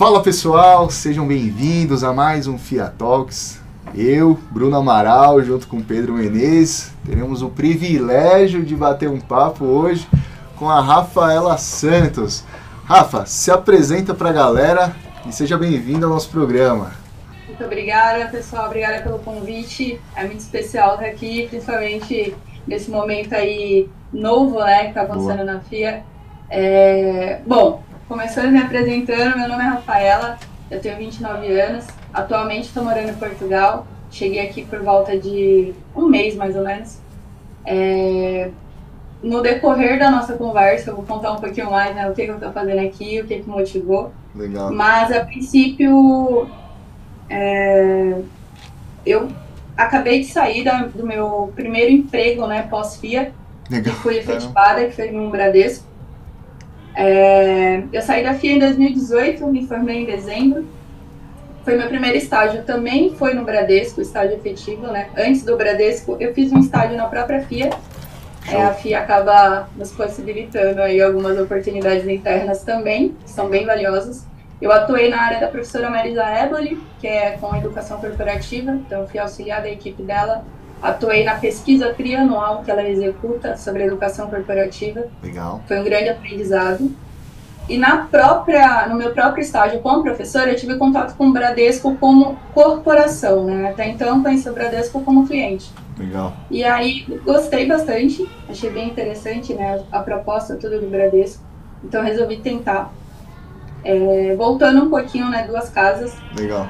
Fala pessoal, sejam bem-vindos a mais um FIA Talks. Eu, Bruno Amaral, junto com Pedro Menezes, teremos o privilégio de bater um papo hoje com a Rafaela Santos. Rafa, se apresenta para a galera e seja bem-vinda ao nosso programa. Muito obrigada, pessoal. Obrigada pelo convite. É muito especial estar aqui, principalmente nesse momento aí novo, né, que está acontecendo na FIA. Bom, começando me apresentando, meu nome é Rafaela, eu tenho 29 anos, atualmente estou morando em Portugal, cheguei aqui por volta de um mês, mais ou menos. No decorrer da nossa conversa, eu vou contar um pouquinho mais, né, o que eu estou fazendo aqui, o que me motivou. Legal. Mas, a princípio, eu acabei de sair do meu primeiro emprego, né, pós-FIA, que fui efetivada, que foi no Bradesco. Eu saí da FIA em 2018, me formei em dezembro. Foi meu primeiro estágio, também foi no Bradesco, estágio efetivo, né? Antes do Bradesco, eu fiz um estágio na própria FIA. A FIA acaba nos possibilitando aí algumas oportunidades internas também, que são bem valiosas. Eu atuei na área da professora Marisa Eboli, que é com educação corporativa, então fui auxiliar da equipe dela. Atuei na pesquisa trianual que ela executa sobre educação corporativa. Legal. Foi um grande aprendizado. E no meu próprio estágio como professora, eu tive contato com o Bradesco como corporação, né? Até então, eu conheci o Bradesco como cliente. Legal. E aí, gostei bastante, achei bem interessante, né, a proposta toda do Bradesco. Então, resolvi tentar. Voltando um pouquinho, né, duas casas. Legal.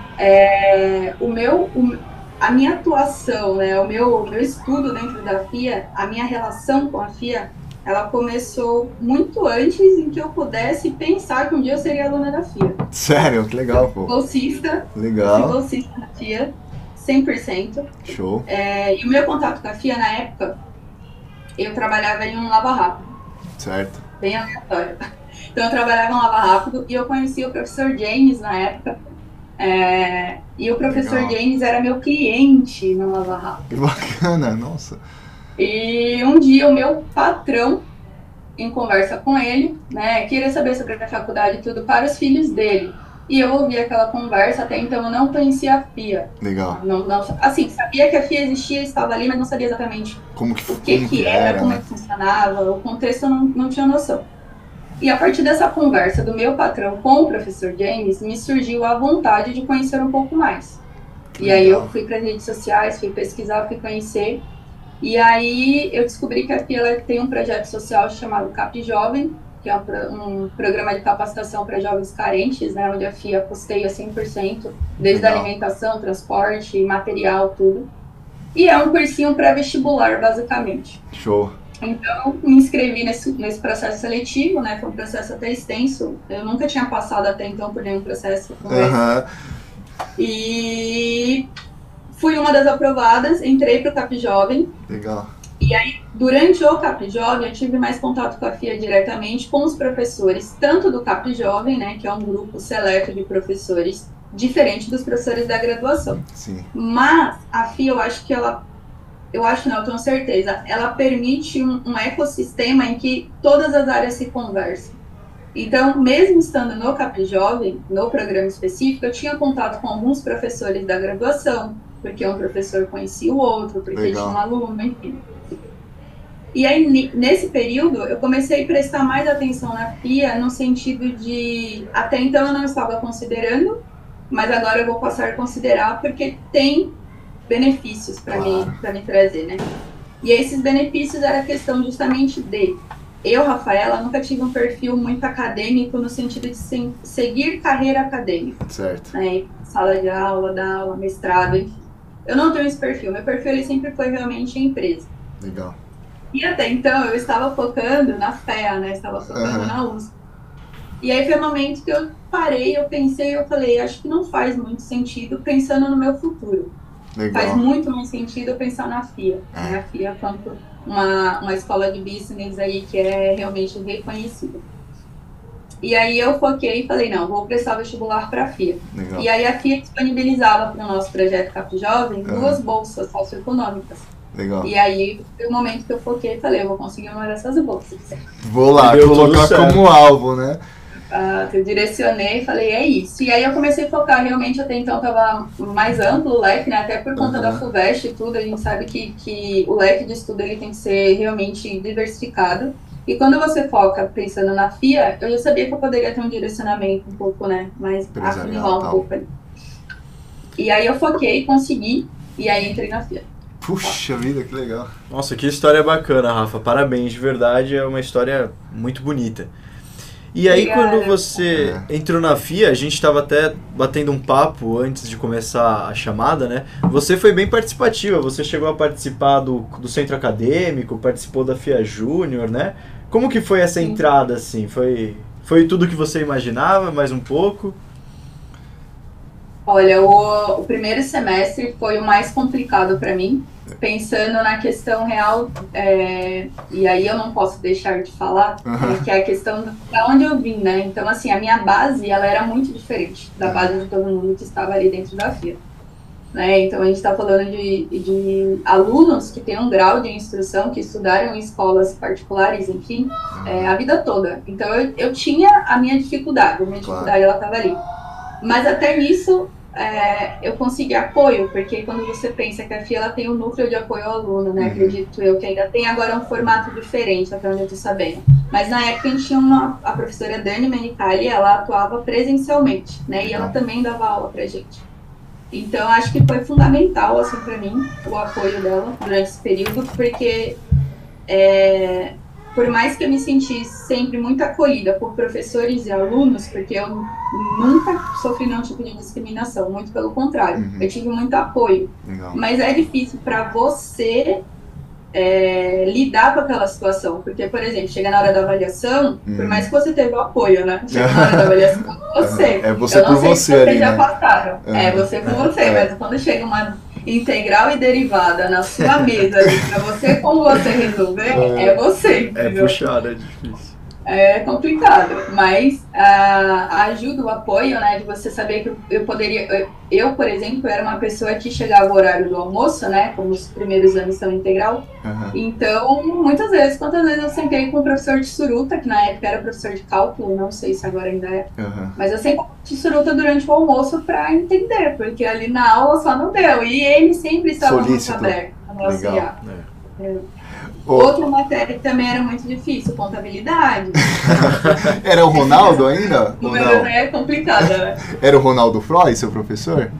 A minha atuação, né, o meu estudo dentro da FIA, a minha relação com a FIA, ela começou muito antes em que eu pudesse pensar que um dia eu seria aluna da FIA. Sério? Que legal, pô. Bolsista. Legal. Eu fui bolsista da FIA, 100%. Show. E o meu contato com a FIA, na época, eu trabalhava em um Lava Rápido. Certo. Bem aleatório. Então, eu trabalhava em um Lava Rápido e eu conheci o professor James na época. E o professor Legal. James era meu cliente no Lava Rápido. Que bacana, nossa. E um dia o meu patrão, em conversa com ele, né, queria saber sobre a faculdade e tudo para os filhos dele. E eu ouvi aquela conversa, até então eu não conhecia a FIA. Legal. Assim, sabia que a FIA existia, estava ali, mas não sabia exatamente o que era, como é que funcionava, o contexto eu não tinha noção. E a partir dessa conversa do meu patrão com o professor James, me surgiu a vontade de conhecer um pouco mais. E aí eu fui para as redes sociais, fui pesquisar, fui conhecer. E aí eu descobri que a FIA ela tem um projeto social chamado Cap Jovem, que é um programa de capacitação para jovens carentes, né, onde a FIA custeia 100%, desde a alimentação, transporte, material, tudo. E é um cursinho pré-vestibular, basicamente. Show. Então, me inscrevi nesse processo seletivo, né, foi um processo até extenso, eu nunca tinha passado até então por nenhum processo como esse. E fui uma das aprovadas, entrei para o Cap Jovem. Legal. E aí, durante o Cap Jovem, eu tive mais contato com a FIA diretamente, com os professores, tanto do Cap Jovem, né, que é um grupo seleto de professores, diferente dos professores da graduação. Sim. Mas a FIA, eu tenho certeza, ela permite um ecossistema em que todas as áreas se conversam. Então, mesmo estando no Cap Jovem, no programa específico, eu tinha contato com alguns professores da graduação, porque um professor conhecia o outro, porque tinha um aluno, enfim. E aí, nesse período, eu comecei a prestar mais atenção na FIA, no sentido de, até então eu não estava considerando, mas agora eu vou passar a considerar, porque tem benefícios para me trazer, né? E esses benefícios era a questão justamente de eu, Rafaela, nunca tive um perfil muito acadêmico no sentido de seguir carreira acadêmica. Certo. Né? Sala de aula, dar aula, mestrado, enfim. Eu não tenho esse perfil. Meu perfil ele sempre foi realmente em empresa. Legal. E até então eu estava focando na FEA, né? Estava focando na USP. E aí foi um momento que eu parei, eu pensei, eu falei, acho que não faz muito sentido pensando no meu futuro. Legal. Faz muito mais sentido eu pensar na FIA. Né? A FIA quanto uma escola de business aí que é realmente reconhecida. E aí eu foquei e falei, não, vou prestar vestibular para a FIA. Legal. E aí a FIA disponibilizava para o nosso projeto Cap Jovem 2 bolsas socioeconômicas. Legal. E aí foi o momento que eu foquei e falei, eu vou conseguir uma dessas bolsas. Vou lá, colocar como alvo, né? Eu direcionei e falei, é isso. E aí eu comecei a focar, realmente até então estava mais amplo o leque, né? Até por conta da FUVEST e tudo, a gente sabe que o leque de estudo ele tem que ser realmente diversificado. E quando você foca pensando na FIA, eu já sabia que eu poderia ter um direcionamento um pouco, né? Mais afunilar um pouco ali. E aí eu foquei, consegui, e aí entrei na FIA. Puxa vida, que legal. Nossa, que história bacana, Rafa. Parabéns, de verdade, é uma história muito bonita. E aí, quando você entrou na FIA, a gente estava até batendo um papo antes de começar a chamada, né? Você foi bem participativa, você chegou a participar do centro acadêmico, participou da FIA Júnior, né? Como que foi essa entrada, assim? Foi tudo que você imaginava, mais um pouco? Olha, o primeiro semestre foi o mais complicado para mim, pensando na questão real, e aí eu não posso deixar de falar, que é a questão da onde eu vim, né? Então, assim, a minha base, ela era muito diferente da base de todo mundo que estava ali dentro da FIA. Né? Então, a gente está falando de alunos que têm um grau de instrução, que estudaram em escolas particulares, enfim, a vida toda. Então, eu tinha a minha dificuldade ela estava ali. Mas até nisso, eu consegui apoio, porque quando você pensa que a FIA ela tem um núcleo de apoio ao aluno, né? Acredito eu que ainda tem agora um formato diferente, até onde eu estou sabendo. Mas na época a gente tinha a professora Dani Menicali, ela atuava presencialmente, né? E ela também dava aula pra gente. Então acho que foi fundamental, assim, para mim, o apoio dela durante esse período, porque por mais que eu me sentisse sempre muito acolhida por professores e alunos, porque eu nunca sofri nenhum tipo de discriminação, muito pelo contrário, eu tive muito apoio. Legal. Mas é difícil para você lidar com aquela situação, porque, por exemplo, chega na hora da avaliação, por mais que você teve o apoio, né? Chega na hora da avaliação com você. É você por você se ali, vocês já né? passaram. É você com você, mas quando chega uma integral e derivada na sua mesa ali, pra você, como você resolver, é você. Entendeu? É puxado, é difícil. É complicado, mas a ajuda, o apoio, né, de você saber que eu poderia... Eu, por exemplo, era uma pessoa que chegava ao horário do almoço, né, como os primeiros anos são integral, então, muitas vezes, quantas vezes eu sentei com o professor de Suruta, que na época era professor de cálculo, não sei se agora ainda é, mas eu sentei de Suruta durante o almoço para entender, porque ali na aula só não deu, e ele sempre estava muito aberto para me auxiliar. Outra matéria que também era muito difícil, contabilidade. Era o Ronaldo ainda? Número é complicada, né? Era o Ronaldo Freud, seu professor?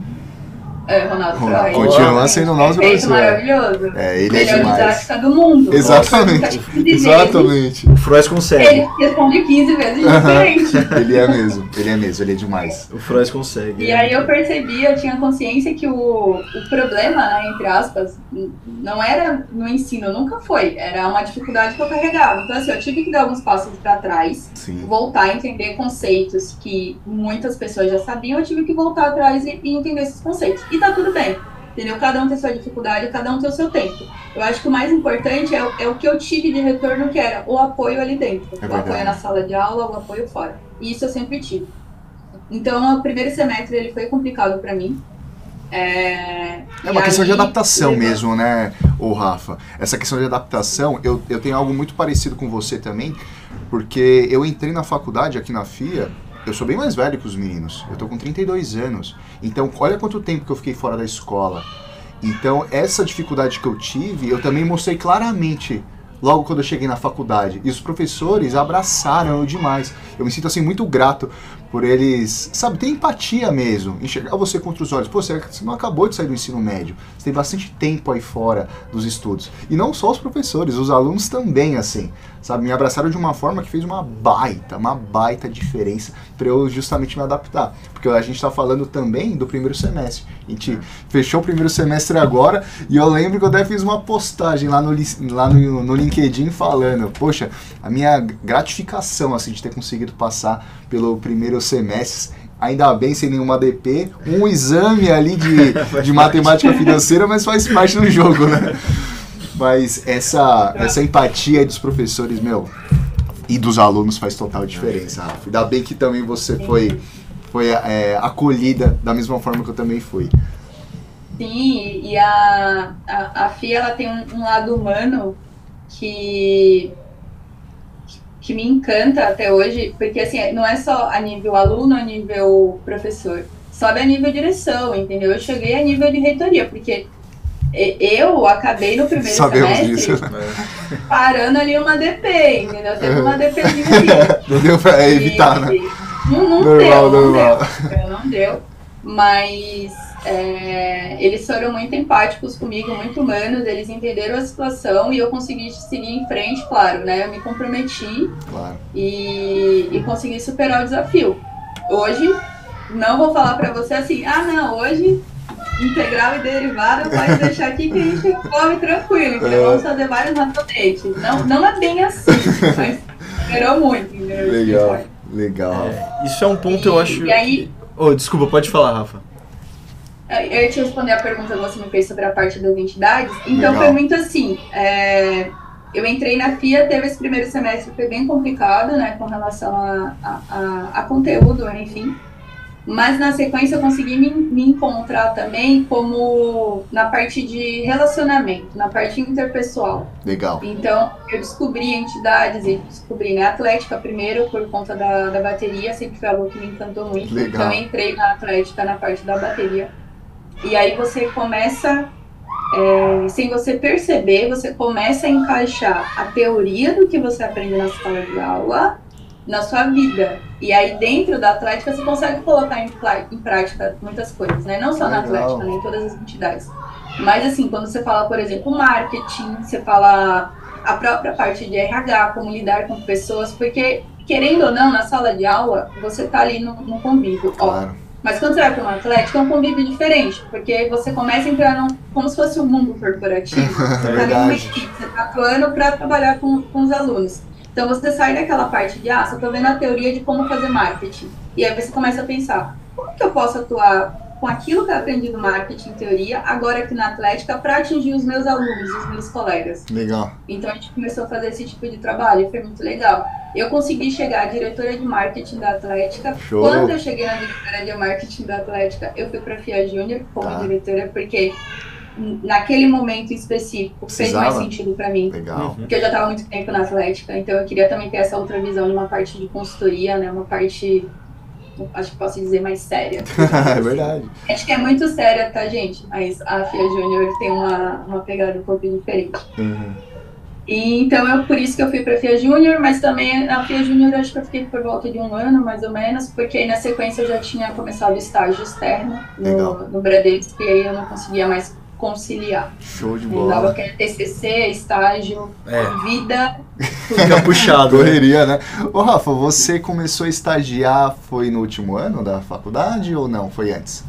Ronaldo Freud. Continua sendo o nosso professor. Maravilhoso. Ele é demais. A didática do mundo. Exatamente. Exatamente. O Freud consegue. Ele responde 15 vezes diferente. Ele é mesmo, ele é demais. O Freud consegue. E aí eu percebi, eu tinha consciência que o problema, né, entre aspas, não era no ensino, nunca foi. Era uma dificuldade que eu carregava. Então, assim, eu tive que dar alguns passos para trás, voltar a entender conceitos que muitas pessoas já sabiam, eu tive que voltar atrás e entender esses conceitos. E tá tudo bem, entendeu? Cada um tem sua dificuldade, cada um tem o seu tempo. Eu acho que o mais importante é o que eu tive de retorno, que era o apoio ali dentro. O apoio na sala de aula, o apoio fora. E isso eu sempre tive. Então, o primeiro semestre ele foi complicado para mim. É uma questão de adaptação mesmo, né, ô Rafa? Essa questão de adaptação, eu tenho algo muito parecido com você também, porque eu entrei na faculdade aqui na FIA. Eu sou bem mais velho que os meninos, eu tô com 32 anos, então olha quanto tempo que eu fiquei fora da escola. Então essa dificuldade que eu tive, eu também mostrei claramente logo quando eu cheguei na faculdade, e os professores abraçaram eu demais. Eu me sinto assim muito grato por eles, sabe, ter empatia mesmo, enxergar você contra os olhos. Pô, você não acabou de sair do ensino médio, você tem bastante tempo aí fora dos estudos. E não só os professores, os alunos também, assim, sabe, me abraçaram de uma forma que fez uma baita diferença para eu justamente me adaptar. Porque a gente tá falando também do primeiro semestre. A gente fechou o primeiro semestre agora, e eu lembro que eu até fiz uma postagem lá no LinkedIn falando, poxa, a minha gratificação, assim, de ter conseguido passar pelo primeiro semestre, ainda bem sem nenhuma ADP, um exame ali de matemática financeira, mas faz parte do jogo, né? Mas essa empatia dos professores, meu, e dos alunos faz total diferença, Rafa. Ainda bem que também você foi acolhida da mesma forma que eu também fui. Sim, e a FIA ela tem um lado humano que que me encanta até hoje, porque assim, não é só a nível aluno, a nível professor, sobe a nível direção, entendeu? Eu cheguei a nível de reitoria, porque eu acabei no primeiro semestre parando ali uma DP, entendeu? Teve uma DPzinha ali. Não deu pra evitar, né? Não deu. Mas eles foram muito empáticos comigo, muito humanos, eles entenderam a situação e eu consegui seguir em frente, claro, né? Eu me comprometi e consegui superar o desafio. Hoje, não vou falar pra você assim, hoje integral e derivada pode deixar aqui que a gente come tranquilo, então vamos fazer vários matonetes. Não é bem assim, mas superou muito, entendeu? Legal. Isso é um ponto, eu acho... E aí... desculpa, pode falar, Rafa. Eu ia te responder a pergunta que você me fez sobre a parte das entidades. Então, foi muito assim, eu entrei na FIA, teve esse primeiro semestre, foi bem complicado, né, com relação a conteúdo, enfim. Mas na sequência eu consegui me encontrar também como na parte de relacionamento, na parte interpessoal. Legal. Então, eu descobri entidades e descobri, né, Atlética primeiro, por conta da bateria, sempre foi algo que me encantou muito. Legal. Então, eu entrei na Atlética na parte da bateria. E aí você começa, sem você perceber, você começa a encaixar a teoria do que você aprende na sala de aula na sua vida. E aí dentro da Atlética você consegue colocar em prática muitas coisas, né? Não só na Atlética, né? Em todas as entidades. Mas assim, quando você fala, por exemplo, marketing, você fala a própria parte de RH, como lidar com pessoas, porque, querendo ou não, na sala de aula, você tá ali no convívio, claro. Mas quando você vai para uma Atlética, é um convívio diferente, porque você começa a entrar como se fosse um mundo corporativo. Você tá numa equipe, você tá atuando para trabalhar com os alunos. Então você sai daquela parte de, só tô vendo a teoria de como fazer marketing. E aí você começa a pensar, como que eu posso atuar com aquilo que eu aprendi no marketing em teoria, agora aqui na Atlética, para atingir os meus alunos, os meus colegas. Legal. Então a gente começou a fazer esse tipo de trabalho, foi muito legal. Eu consegui chegar à diretora de marketing da Atlética. Show. Quando eu cheguei na diretora de marketing da Atlética, eu fui para a FIA Júnior como diretora, porque naquele momento específico fez mais sentido para mim. Legal. Porque eu já estava muito tempo na Atlética, então eu queria também ter essa outra visão de uma parte de consultoria, né? Uma parte, acho que posso dizer, mais séria. É verdade. Acho que é muito séria, tá, gente? Mas a FIA Júnior tem uma pegada um pouco diferente. E, então, por isso que eu fui para a FIA Júnior, mas também na FIA Júnior acho que eu fiquei por volta de 1 ano, mais ou menos, porque aí na sequência eu já tinha começado o estágio externo no Bradesco, e aí eu não conseguia mais conciliar. Show de bola. Dava aquele TCC, estágio, vida... Fica puxado. Correria, né? Ô Rafa, você começou a estagiar, foi no último ano da faculdade ou não? Foi antes?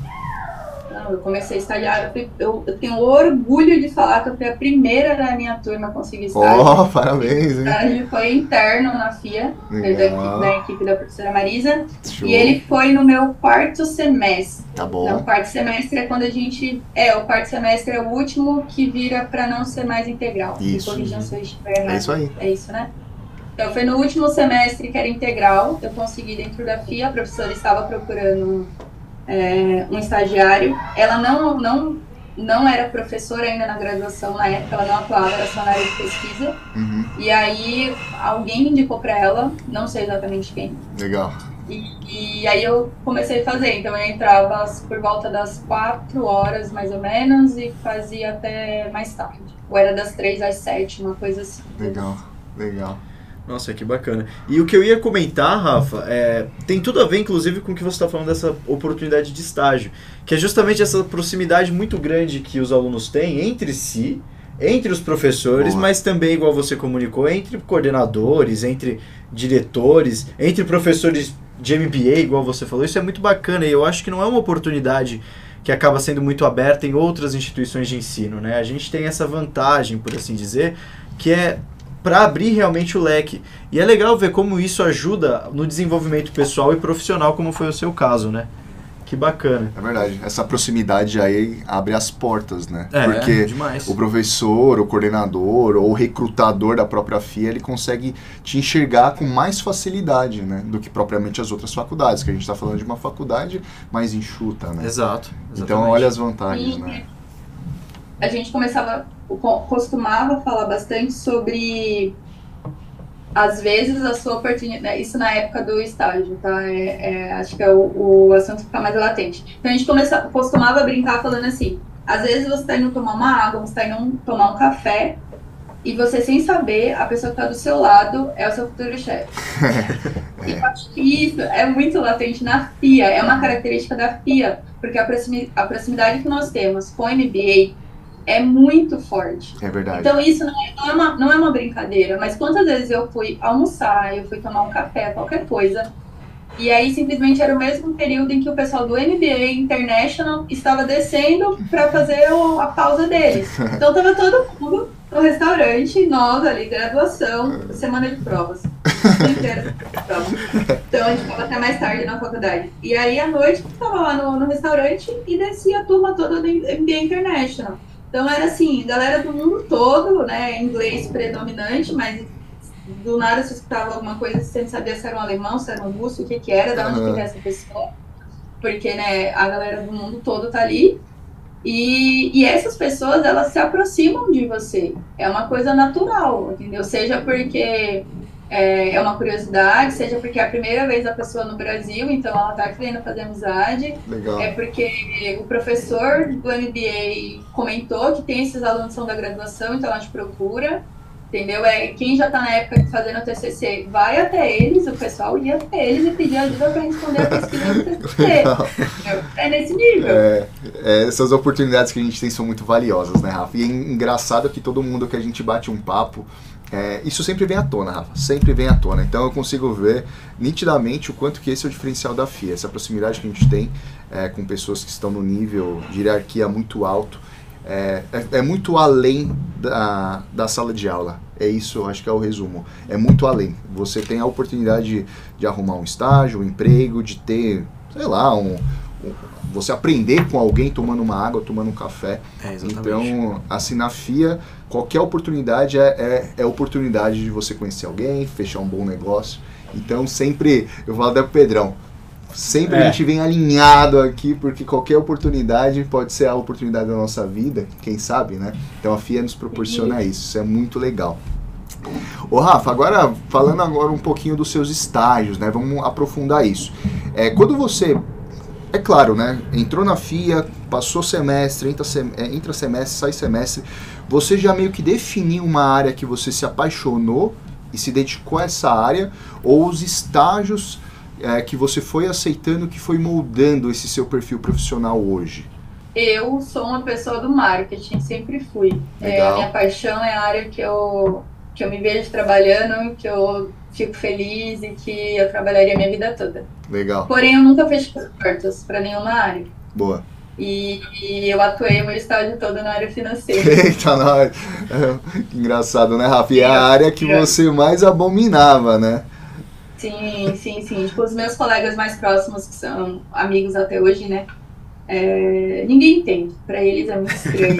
Não, eu comecei a estagiar, eu tenho orgulho de falar que eu fui a primeira da minha turma a conseguir estágio. Parabéns, hein? O estágio foi interno na FIA, da equipe da professora Marisa. Show. E ele foi no meu 4º semestre. Tá bom. Então, o 4º semestre é quando a gente... o 4º semestre é o último que vira para não ser mais integral. Isso. Me corrijam se eu estiver errado. É isso aí. É isso, né? Então, foi no último semestre que era integral. Eu consegui dentro da FIA, a professora estava procurando um estagiário. Ela não era professora ainda na graduação na época, ela não atuava, era só na área de pesquisa. E aí alguém indicou para ela, não sei exatamente quem. Legal. E aí eu comecei a fazer, então eu entrava por volta das 4 horas mais ou menos e fazia até mais tarde. Ou era das 3 às 7, uma coisa assim. Legal. Nossa, que bacana. E o que eu ia comentar, Rafa, tem tudo a ver, inclusive, com o que você está falando dessa oportunidade de estágio, que é justamente essa proximidade muito grande que os alunos têm entre si, entre os professores, mas também, igual você comunicou, entre coordenadores, entre diretores, entre professores de MBA, igual você falou. Isso é muito bacana e eu acho que não é uma oportunidade que acaba sendo muito aberta em outras instituições de ensino, né? A gente tem essa vantagem, por assim dizer, que é para abrir realmente o leque. E é legal ver como isso ajuda no desenvolvimento pessoal e profissional, como foi o seu caso, né? Que bacana. É verdade. Essa proximidade aí abre as portas, né? Porque demais. O professor, o coordenador ou o recrutador da própria FIA, ele consegue te enxergar com mais facilidade, né? Do que propriamente as outras faculdades, que a gente está falando de uma faculdade mais enxuta, né? Exato. Então, olha as vantagens, né? A gente costumava falar bastante sobre às vezes a sua oportunidade, isso na época do estágio, tá? Acho que é o assunto que fica mais latente. Então a gente costumava brincar falando assim, às vezes você está indo tomar uma água, você está indo tomar um café, e você, sem saber, a pessoa que está do seu lado é o seu futuro chefe. E eu acho que isso é muito latente na FIA, é uma característica da FIA, porque a proximidade que nós temos com o MBA é muito forte. É verdade. Então isso não é uma brincadeira, mas quantas vezes eu fui almoçar, eu fui tomar um café, qualquer coisa, e aí simplesmente era o mesmo período em que o pessoal do MBA International estava descendo para fazer a pausa deles. Então estava todo mundo no restaurante, nós ali, graduação, semana de provas. Então a gente ficava até mais tarde na faculdade. E aí à noite estava lá no restaurante e descia a turma toda do MBA International. Então era assim, galera do mundo todo, né, inglês predominante, mas do nada você escutava alguma coisa, você não sabia se era um alemão, se era um russo, o que era, de onde que era essa pessoa, porque, né, a galera do mundo todo tá ali, e essas pessoas, elas se aproximam de você, é uma coisa natural, entendeu? Seja porque é uma curiosidade, seja porque é a primeira vez da pessoa no Brasil, então ela tá querendo fazer amizade. Legal. É porque o professor do MBA comentou que tem esses alunos que são da graduação, então ela te procura, entendeu? Quem já tá na época de fazendo o TCC, vai até eles, o pessoal ia até eles e pedir ajuda para responder a pesquisa do TCC. É nesse nível. Essas oportunidades que a gente tem são muito valiosas, né, Rafa? E é engraçado que todo mundo que a gente bate um papo, isso sempre vem à tona, Rafa, sempre vem à tona. Então eu consigo ver nitidamente o quanto que esse é o diferencial da FIA, essa proximidade que a gente tem com pessoas que estão no nível de hierarquia muito alto, é muito além da sala de aula. É isso, acho que é o resumo. É muito além. Você tem a oportunidade de arrumar um estágio, um emprego, de ter, sei lá, você aprender com alguém tomando uma água, tomando um café. Então, assim, na FIA, qualquer oportunidade é oportunidade de você conhecer alguém, fechar um bom negócio. Então, sempre, eu falo até pro Pedrão, sempre a gente vem alinhado aqui, porque qualquer oportunidade pode ser a oportunidade da nossa vida, quem sabe, né? Então, a FIA nos proporciona isso é muito legal. Ô Rafa, falando agora um pouquinho dos seus estágios, né? Vamos aprofundar isso. Quando você... É claro, né? Entrou na FIA, passou semestre, entra semestre, sai semestre. Você já meio que definiu uma área que você se apaixonou e se dedicou a essa área? Ou os estágios que você foi aceitando, que foi moldando esse seu perfil profissional hoje? Eu sou uma pessoa do marketing, sempre fui. Legal. A minha paixão é a área que eu me vejo trabalhando, que eu fico feliz e que eu trabalharia a minha vida toda. Legal. Porém, eu nunca fechei as portas para nenhuma área. Boa. E eu atuei o meu estágio todo na área financeira. Eita, nós. Que engraçado, né, Rafa? E é a área que você mais abominava, né? Sim. Tipo, os meus colegas mais próximos, que são amigos até hoje, né? Ninguém entende. Para eles é muito estranho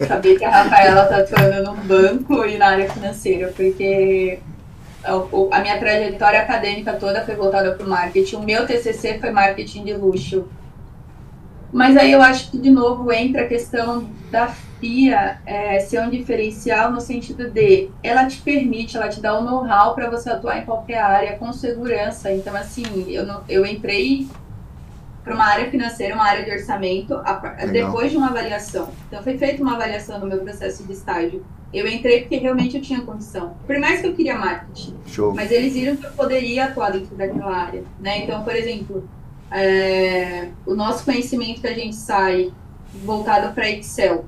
saber que a Rafaela tá atuando no banco e na área financeira, porque a minha trajetória acadêmica toda foi voltada para o marketing. O meu TCC foi marketing de luxo. Mas aí eu acho que, de novo, entra a questão da FIA ser um diferencial no sentido de ela te permite, ela te dá o know-how para você atuar em qualquer área com segurança. Então, assim, eu entrei para uma área financeira, uma área de orçamento, depois de uma avaliação. Então, foi feita uma avaliação no meu processo de estágio. Eu entrei porque realmente eu tinha condição. Por mais que eu queria marketing. Show. Mas eles viram que eu poderia atuar dentro daquela área, né? Então, por exemplo, o nosso conhecimento que a gente sai voltado para Excel,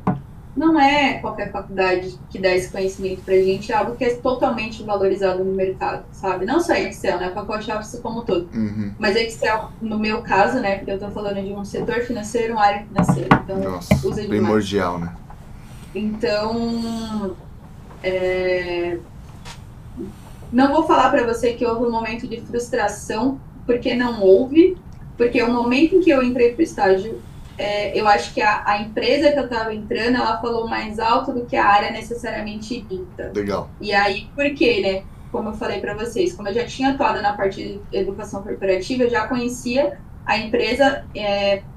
não é qualquer faculdade que dá esse conhecimento pra gente, é algo que é totalmente valorizado no mercado, sabe? Não só Excel, né? Pacote Office como todo. Uhum. Mas Excel, no meu caso, né? Porque eu tô falando de um setor financeiro, uma área financeira. Então, nossa, usa demais. primordial, né? Então, não vou falar pra você que houve um momento de frustração, porque não houve, porque o momento em que eu entrei pro estágio, eu acho que a empresa que eu estava entrando, ela falou mais alto do que a área necessariamente dita. Legal. E aí, por quê, né? Como eu falei para vocês, como eu já tinha atuado na parte de educação corporativa, eu já conhecia a empresa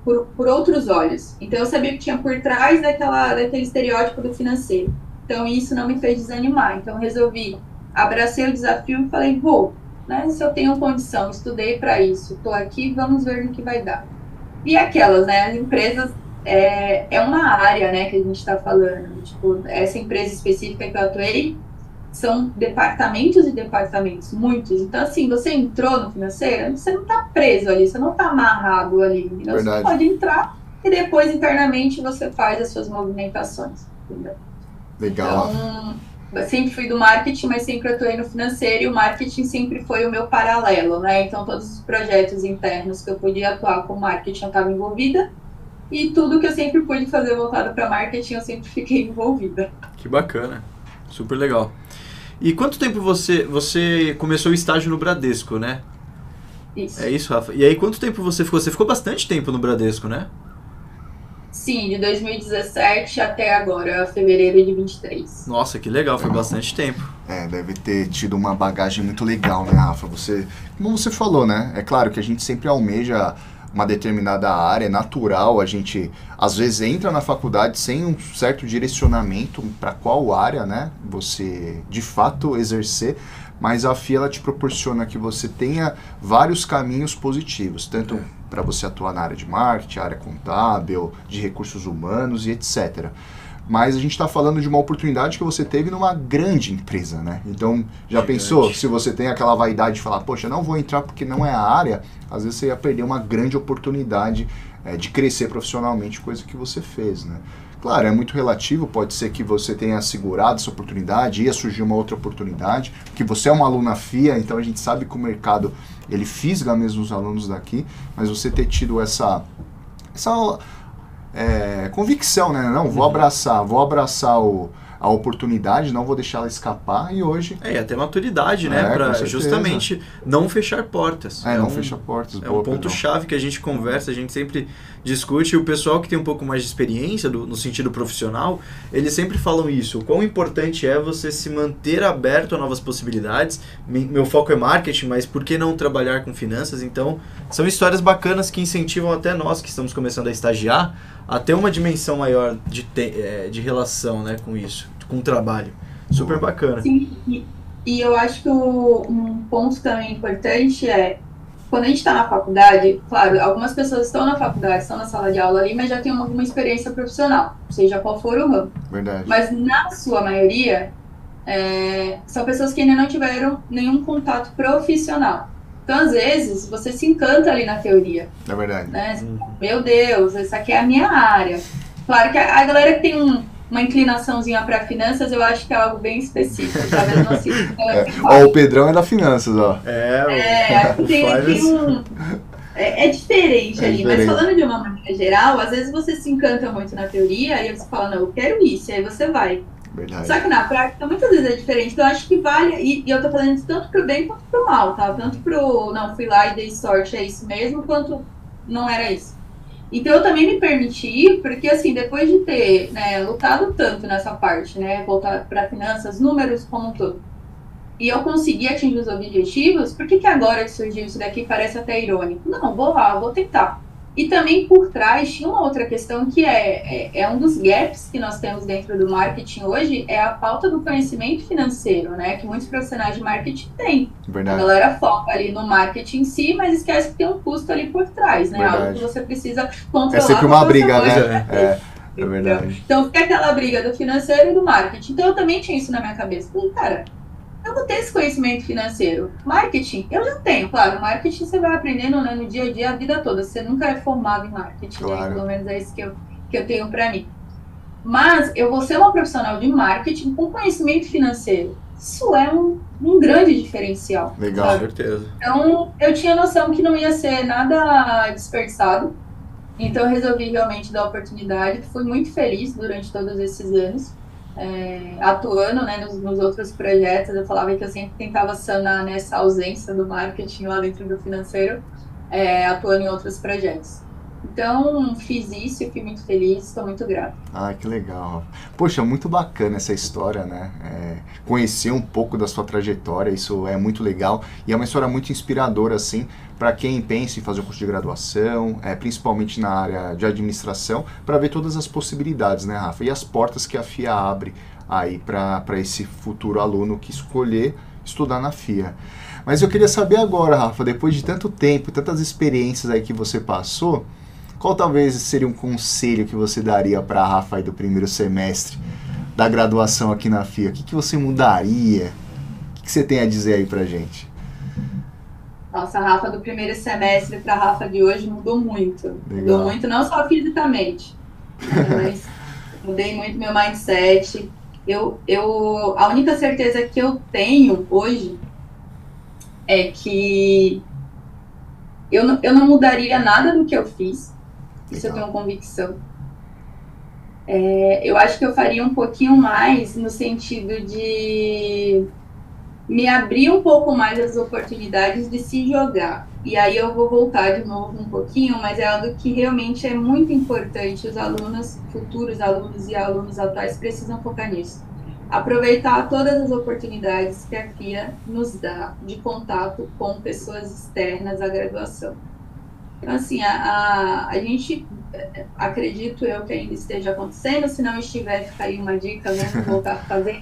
por outros olhos. Então, eu sabia que tinha por trás daquele estereótipo do financeiro. Então, isso não me fez desanimar. Então, eu resolvi abracei o desafio e falei, vou, né? Se eu tenho condição, estudei para isso, estou aqui, vamos ver no que vai dar. E aquelas, né? As empresas é uma área, né, que a gente está falando. Tipo, essa empresa específica que eu atuei são departamentos e departamentos, muitos. Então, assim, você entrou no financeiro, você não está preso ali, você não está amarrado ali. Você pode entrar e depois, internamente, você faz as suas movimentações. Entendeu? Legal. Então, eu sempre fui do marketing, mas sempre atuei no financeiro e o marketing sempre foi o meu paralelo, né? Então, todos os projetos internos que eu podia atuar com marketing, eu estava envolvida. E tudo que eu sempre pude fazer voltado para marketing, eu sempre fiquei envolvida. Que bacana. Super legal. E quanto tempo você começou o estágio no Bradesco, né? Isso. É isso, Rafa. E aí, quanto tempo você ficou? Você ficou bastante tempo no Bradesco, né? Sim, de 2017 até agora, fevereiro de 23. Nossa, que legal, foi bastante tempo. Deve ter tido uma bagagem muito legal, né, Rafa? Como você falou, né? É claro que a gente sempre almeja uma determinada área, é natural, a gente às vezes entra na faculdade sem um certo direcionamento para qual área, né, você de fato exercer, mas a FIA ela te proporciona que você tenha vários caminhos positivos, tanto para você atuar na área de marketing, área contábil, de recursos humanos e etc. Mas a gente está falando de uma oportunidade que você teve numa grande empresa, né? Então, já pensou? Se você tem aquela vaidade de falar, poxa, não vou entrar porque não é a área, às vezes você ia perder uma grande oportunidade de crescer profissionalmente, coisa que você fez, né? Claro, é muito relativo, pode ser que você tenha assegurado essa oportunidade, ia surgir uma outra oportunidade, porque você é uma aluna FIA, então a gente sabe que o mercado, ele fisga mesmo os alunos daqui, mas você ter tido essa convicção, né? Não, vou abraçar a oportunidade, não vou deixar ela escapar e hoje... E até maturidade, né? Para justamente não fechar portas. Não fechar portas. É um ponto-chave que a gente conversa, a gente sempre discute. E o pessoal que tem um pouco mais de experiência no sentido profissional, eles sempre falam isso. O quão importante é você se manter aberto a novas possibilidades. Meu foco é marketing, mas por que não trabalhar com finanças? Então, são histórias bacanas que incentivam até nós que estamos começando a estagiar a ter uma dimensão maior de relação, né, com isso, com o trabalho. Super bacana. Sim, e eu acho que um ponto também importante é, quando a gente está na faculdade, claro, algumas pessoas estão na faculdade, estão na sala de aula ali, mas já têm alguma experiência profissional, seja qual for o ramo. Verdade. Mas na sua maioria, são pessoas que ainda não tiveram nenhum contato profissional. Então, às vezes, você se encanta ali na teoria. É verdade. Né? Meu Deus, essa aqui é a minha área. Claro que a galera que tem uma inclinaçãozinha para finanças, eu acho que é algo bem específico. Talvez não se... o Pedrão é da finanças, ó. É diferente ali. Mas falando de uma maneira geral, às vezes você se encanta muito na teoria e você fala, não, eu quero isso, e aí você vai. Verdade. Só que na prática, muitas vezes é diferente. Então, eu acho que vale, e eu tô falando isso tanto pro bem quanto pro mal, tá? Tanto pro, não, fui lá e dei sorte, é isso mesmo, quanto não era isso. Então, eu também me permiti ir, porque, assim, depois de ter, né, lutado tanto nessa parte, né, voltar para finanças, números como um todo, e eu consegui atingir os objetivos, por que agora que surgiu isso daqui parece até irônico? Não, vou lá, vou tentar. E também por trás tinha uma outra questão que é um dos gaps que nós temos dentro do marketing hoje, é a falta do conhecimento financeiro, né? Que muitos profissionais de marketing têm. Verdade. A galera foca ali no marketing em si, mas esquece que tem um custo ali por trás, né? Verdade. Algo que você precisa controlar. É sempre uma briga, né? É verdade. Então fica aquela briga do financeiro e do marketing. Então eu também tinha isso na minha cabeça. Falei, cara, eu vou ter esse conhecimento financeiro. Marketing, eu já tenho, claro. Marketing você vai aprendendo, né, no dia a dia, a vida toda. Você nunca é formado em marketing, claro. Né? Pelo menos é isso que eu tenho pra mim. Mas eu vou ser uma profissional de marketing com conhecimento financeiro. Isso é um grande diferencial. Legal, sabe? Com certeza. Então, eu tinha noção que não ia ser nada desperdiçado. Então, eu resolvi realmente dar a oportunidade. Fui muito feliz durante todos esses anos. Atuando, né, nos outros projetos. Eu falava que eu sempre tentava sanar nessa ausência do marketing lá dentro do financeiro, atuando em outros projetos. Então, fiz isso e fui muito feliz, estou muito grata. Ah, que legal. Poxa, muito bacana essa história, né? Conhecer um pouco da sua trajetória, isso é muito legal e é uma história muito inspiradora, assim, para quem pensa em fazer o curso de graduação, principalmente na área de administração, para ver todas as possibilidades, né, Rafa? E as portas que a FIA abre aí para esse futuro aluno que escolher estudar na FIA. Mas eu queria saber agora, Rafa, depois de tanto tempo, tantas experiências aí que você passou, qual talvez seria um conselho que você daria para a Rafa aí do primeiro semestre da graduação aqui na FIA? O que você mudaria? O que você tem a dizer aí pra gente? Nossa, a Rafa do primeiro semestre para a Rafa de hoje mudou muito. Legal. Mudou muito, não só fisicamente, mas mudei muito meu mindset. A única certeza que eu tenho hoje é que eu não mudaria nada do que eu fiz. Isso eu tenho convicção. Eu acho que eu faria um pouquinho mais no sentido de me abrir um pouco mais as oportunidades de se jogar. E aí eu vou voltar de novo um pouquinho, mas é algo que realmente é muito importante. Os alunos, futuros alunos e alunos atuais precisam focar nisso. Aproveitar todas as oportunidades que a FIA nos dá de contato com pessoas externas à graduação. Então, assim, a gente, acredito eu que ainda esteja acontecendo, se não estiver, fica aí uma dica, vamos voltar a fazer.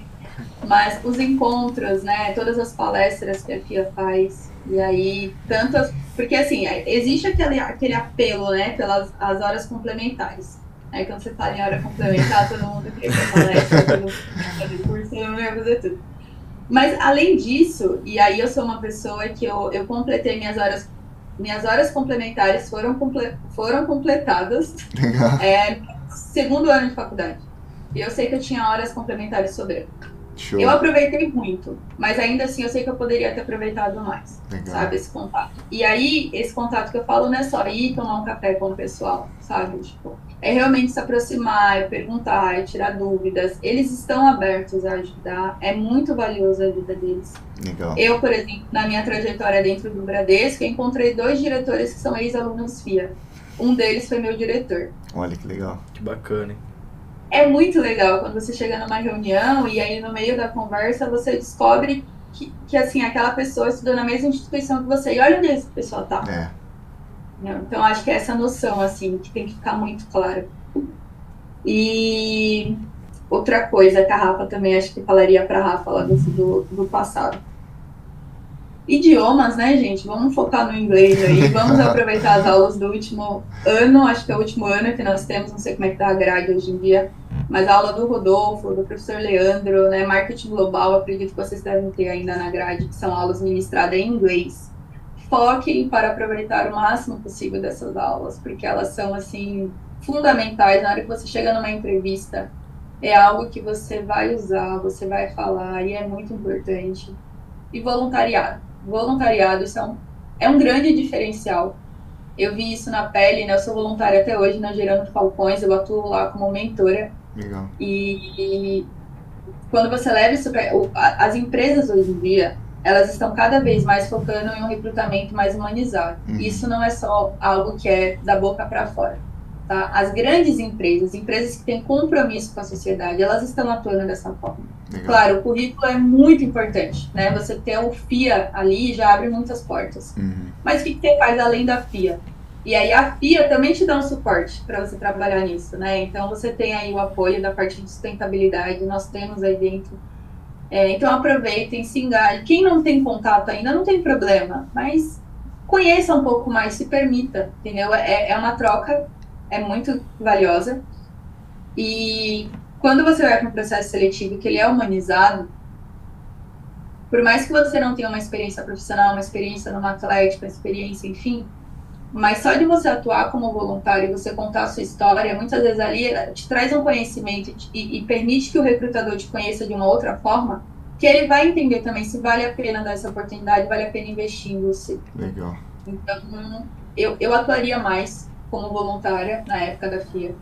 Mas os encontros, né, todas as palestras que a FIA faz, e aí, tantas... Porque, assim, existe aquele apelo, né, pelas as horas complementares. Aí, quando você fala em hora complementar, todo mundo quer fazer palestra, todo mundo quer fazer curso, todo mundo quer fazer tudo. Mas, além disso, e aí eu sou uma pessoa que eu completei minhas horas complementares foram completadas segundo ano de faculdade. E eu sei que eu tinha horas complementares sobrando. Show. Eu aproveitei muito, mas ainda assim eu sei que eu poderia ter aproveitado mais, sabe, esse contato. E aí, esse contato que eu falo não é só ir tomar um café com o pessoal, sabe, tipo, é realmente se aproximar, é perguntar, é tirar dúvidas. Eles estão abertos a ajudar, é muito valioso a vida deles. Legal. Eu, por exemplo, na minha trajetória dentro do Bradesco, eu encontrei 2 diretores que são ex-alunos FIA. Um deles foi meu diretor. Olha que legal. Que bacana, hein? É muito legal quando você chega numa reunião e aí no meio da conversa você descobre que assim, aquela pessoa estudou na mesma instituição que você. E olha onde essa pessoa tá. Então, acho que é essa noção, assim, que tem que ficar muito clara. E outra coisa que a Rafa também, acho que falaria pra Rafa lá do passado. Idiomas, né, gente? Vamos focar no inglês aí, vamos aproveitar as aulas do último ano, acho que é o último ano que nós temos, não sei como é que tá a grade hoje em dia, mas a aula do Rodolfo, do professor Leandro, né, marketing global, acredito que vocês devem ter ainda na grade, que são aulas ministradas em inglês. Foquem para aproveitar o máximo possível dessas aulas, porque elas são, assim, fundamentais. Na hora que você chega numa entrevista, é algo que você vai usar, você vai falar, e é muito importante. E voluntariado. Voluntariado, isso é um grande diferencial. Eu vi isso na pele, né? Eu sou voluntária até hoje na Gerando Falcões, eu atuo lá como mentora. Legal. E quando você leva isso para... As empresas hoje em dia, elas estão cada vez mais focando em um recrutamento mais humanizado. Isso não é só algo que é da boca para fora. Tá? As grandes empresas que têm compromisso com a sociedade, elas estão atuando dessa forma. Legal. Claro, o currículo é muito importante, né? Você ter o FIA ali já abre muitas portas. Mas o que você faz além da FIA? E aí a FIA também te dá um suporte para você trabalhar nisso, né? Então você tem aí o apoio da parte de sustentabilidade, nós temos aí dentro. Então aproveitem, se engajem. Quem não tem contato ainda, não tem problema, mas conheça um pouco mais, se permita, entendeu? É uma troca, é muito valiosa. E quando você vai para um processo seletivo que ele é humanizado, por mais que você não tenha uma experiência profissional, uma experiência numa atlética, uma experiência, enfim, mas só de você atuar como voluntário e você contar a sua história, muitas vezes ali te traz um conhecimento e permite que o recrutador te conheça de uma outra forma, que ele vai entender também se vale a pena dar essa oportunidade, vale a pena investir em você. Legal. Então, eu atuaria mais como voluntária na época da FIA.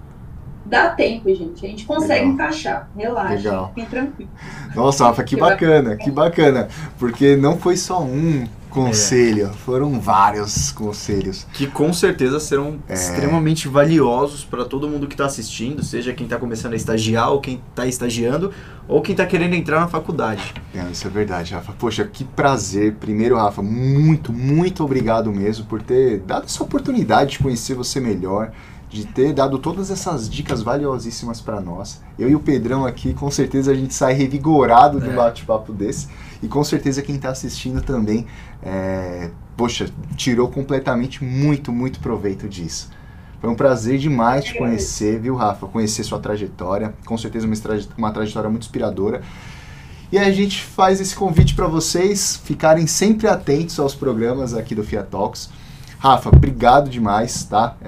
Dá tempo, gente. A gente consegue encaixar. Relaxa. Fiquem tranquilos. Nossa, Rafa, que bacana, que bacana. Porque não foi só um conselho. Foram vários conselhos. Que com certeza serão extremamente valiosos para todo mundo que está assistindo, seja quem está começando a estagiar, ou quem está estagiando, ou quem está querendo entrar na faculdade. Isso é verdade, Rafa. Poxa, que prazer. Primeiro, Rafa, muito, muito obrigado mesmo por ter dado essa oportunidade de conhecer você melhor, de ter dado todas essas dicas valiosíssimas para nós. Eu e o Pedrão aqui, com certeza a gente sai revigorado de um bate-papo desse. E com certeza quem está assistindo também, poxa, tirou completamente muito, muito proveito disso. Foi um prazer demais te conhecer, viu, Rafa? Conhecer sua trajetória. Com certeza uma trajetória muito inspiradora. E a gente faz esse convite para vocês ficarem sempre atentos aos programas aqui do Fiat Talks. Rafa, obrigado demais, tá?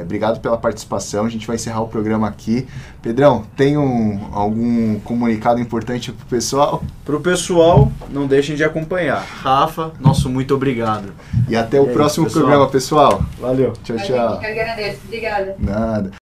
Obrigado pela participação. A gente vai encerrar o programa aqui. Pedrão, tem algum comunicado importante pro pessoal? Pro pessoal, não deixem de acompanhar. Rafa, nosso muito obrigado. E até o próximo programa, pessoal. Valeu. Tchau, tchau. Eu agradeço. Obrigada. Nada.